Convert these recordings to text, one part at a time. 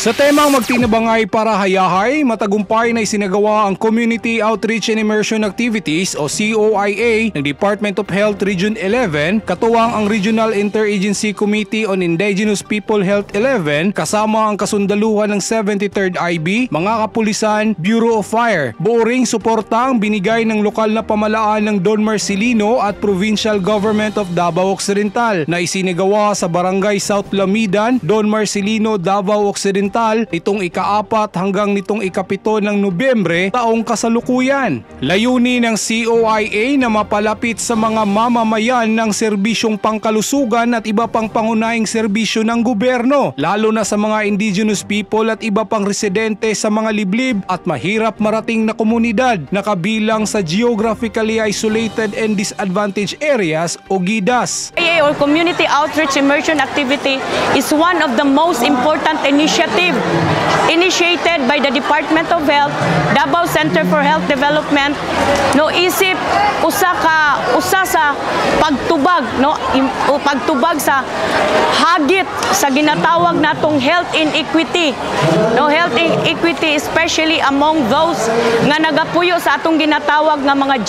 Sa temang magtinabangay para hayahay, matagumpay na isinagawa ang Community Outreach and Immersion Activities o COIA ng Department of Health Region 11, katuwang ang Regional Interagency Committee on Indigenous People Health 11, kasama ang kasundaluhan ng 73rd IB, mga kapulisan, Bureau of Fire. Buo ring suporta ang binigay ng lokal na pamalaan ng Don Marcelino at Provincial Government of Davao Occidental na isinagawa sa Barangay South Lamidan, Don Marcelino, Davao Occidental nitong ika-4 hanggang nitong ika-7 ng Nobyembre taong kasalukuyan. Layunin ng COIA na mapalapit sa mga mamamayan ng serbisyong pangkalusugan at iba pang pangunahing serbisyo ng gobyerno, lalo na sa mga indigenous people at iba pang residente sa mga liblib at mahirap marating na komunidad na kabilang sa Geographically Isolated and Disadvantaged Areas o GIDAS. Or Community Outreach Immersion Activity is one of the most important initiatives initiated by the Department of Health, Davao Center for Health Development, no isip usa sa pagtubag, no pagtubag sa hagit sa ginatawag natong health inequity, no health inequity especially among those nga nagapuyo sa atong ginatawag nga mga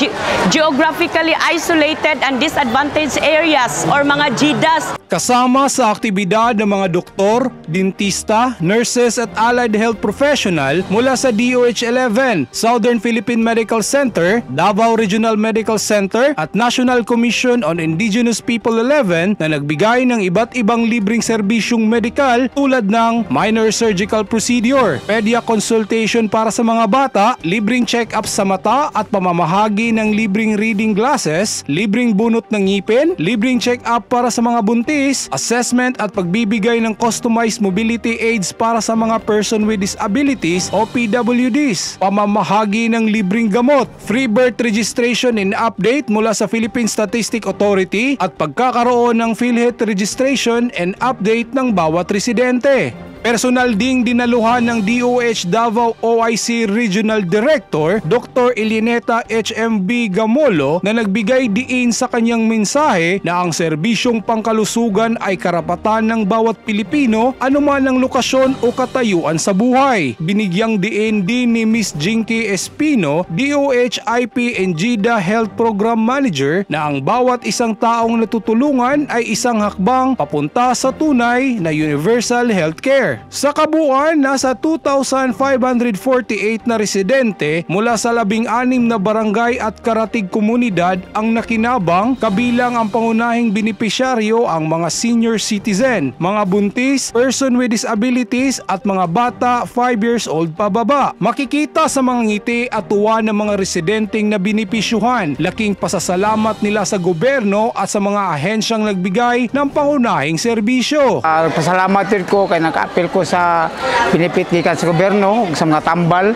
geographically isolated and disadvantaged areas or mga GIDAS. Kasama sa aktibidad ng mga doktor, dentista, nurses at allied health professional mula sa DOH-11, Southern Philippine Medical Center, Davao Regional Medical Center at National Commission on Indigenous People 11 na nagbigay ng iba't ibang libreng serbisyong medikal tulad ng minor surgical procedure, pedia consultation para sa mga bata, libreng check-up sa mata at pamamahagi ng libreng reading glasses, libreng bunot ng ngipin, libreng check-up para sa mga buntis, assessment at pagbibigay ng customized mobility aids para sa mga person with disabilities o PWDs, pamamahagi ng libreng gamot, free birth registration and update mula sa Philippine Statistic Authority at pagkakaroon ng PhilHealth registration and update ng bawat residente. Personal ding dinaluhan ng DOH Davao OIC Regional Director Dr. Elineta HMB Gamolo na nagbigay diin sa kanyang mensahe na ang serbisyong pangkalusugan ay karapatan ng bawat Pilipino anuman ang lokasyon o katayuan sa buhay. Binigyang diin din ni Ms. Jinky Espino, DOH IP and GIDA Health Program Manager, na ang bawat isang taong natutulungan ay isang hakbang papunta sa tunay na universal healthcare. Sa kabuuan, nasa 2,548 na residente mula sa 16 na barangay at karatig komunidad ang nakinabang, kabilang ang pangunahing benepisyaryo ang mga senior citizen, mga buntis, person with disabilities at mga bata 5 years old pababa. Makikita sa mga ngiti at tuwa ng mga residenteng na benepisyuhan, laking pasasalamat nila sa gobyerno at sa mga ahensyang nagbigay ng pangunahing serbisyo. Pasalamat ko kay nag-apil ko sa pinipit gikan sa gobyerno sa mga tambal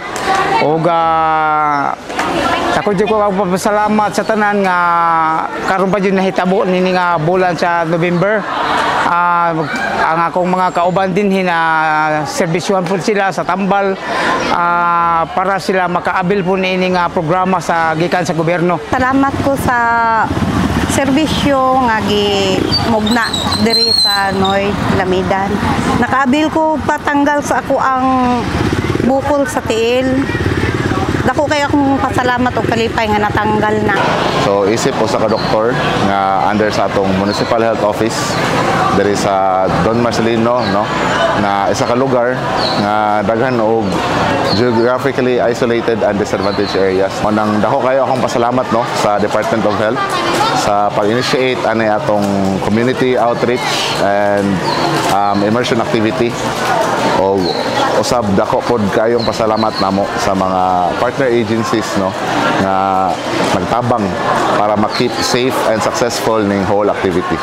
ug ako jud ko magpasalamat sa tanan nga karon pa jud nahitabo nini nga bulan sa November. Ang akong mga kauban din na serbisyohan po sila sa tambal para sila makaabil po niini nga programa sa gikan sa gobyerno. Salamat ko sa serbisyo nga gimugna diri sa Noy Lamidan. Nakaabil ko patanggal sa ako ang bukol sa tiil. Dako kay akong pasalamat o kalipay nga natanggal na. So isip po sa ka-doktor nga under sa atong Municipal Health Office diri sa Don Marcelino, no, na isa ka lugar nga daghan og geographically isolated and disadvantaged areas. Manang dako kayo akong pasalamat, no, sa Department of Health sa pag-initiate ani atong community outreach and immersion activity. O usab dako pod kayong pasalamat namo sa mga partner agencies, no, nga nagtabang para ma-keep safe and successful ning whole activity.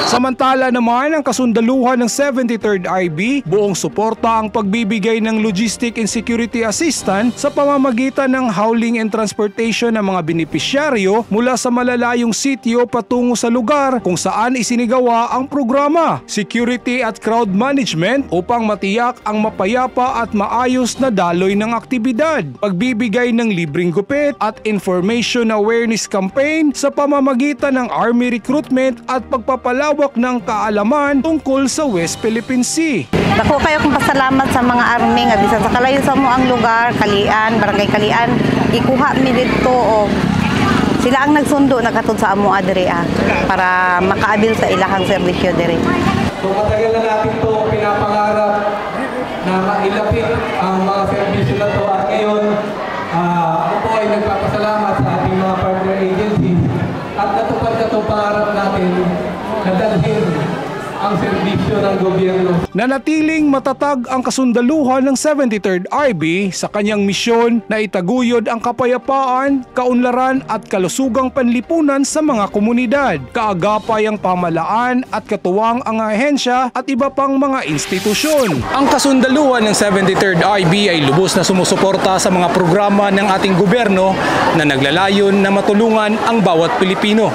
Samantala naman ang kasundaluhan ng 73rd IB, buong suporta ang pagbibigay ng logistic and security assistance sa pamamagitan ng hauling and transportation ng mga benepisyaryo mula sa malalayong sitio patungo sa lugar kung saan isinigawa ang programa, security at crowd management upang matiyak ang mapayapa at maayos na daloy ng aktibidad, pagbibigay ng libreng gupit at information na awareness campaign sa pamamagitan ng Army recruitment at pagpapalawak ng kaalaman tungkol sa West Philippine Sea. Dako kayo kong pasalamat sa mga Army nga bisan sa kalayo sa mo ang lugar, Kalian, Barangay Kalian, ikuha mi dito o sila ang nagsundo nakatud sa amo adiri para makaabil sa ilahang serbisyo diri. So matagal na natin ito pinapangarap na mailapit ang mga serbisyo na ito at ngayon ako po ay nagpapasalamat sa ating mga partner agencies at natupad na ito pangarap natin na dalhin ang serbisyo ng gobyerno. Nanatiling matatag ang kasundaluhan ng 73rd RB sa kanyang misyon na itaguyod ang kapayapaan, kaunlaran at kalusugang panlipunan sa mga komunidad, kaagapay ang pamalaan at katuwang ang ahensya at iba pang mga institusyon. Ang kasundaluhan ng 73rd RB ay lubos na sumusuporta sa mga programa ng ating gobyerno na naglalayon na matulungan ang bawat Pilipino.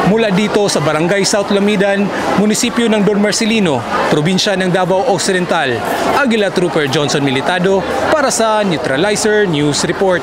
Mula dito sa Barangay South Lamidan, munisipyo ng Don Marcelino, probinsya ng Davao Occidental, Aguila Trooper Johnson Militado para sa Neutralizer News Report.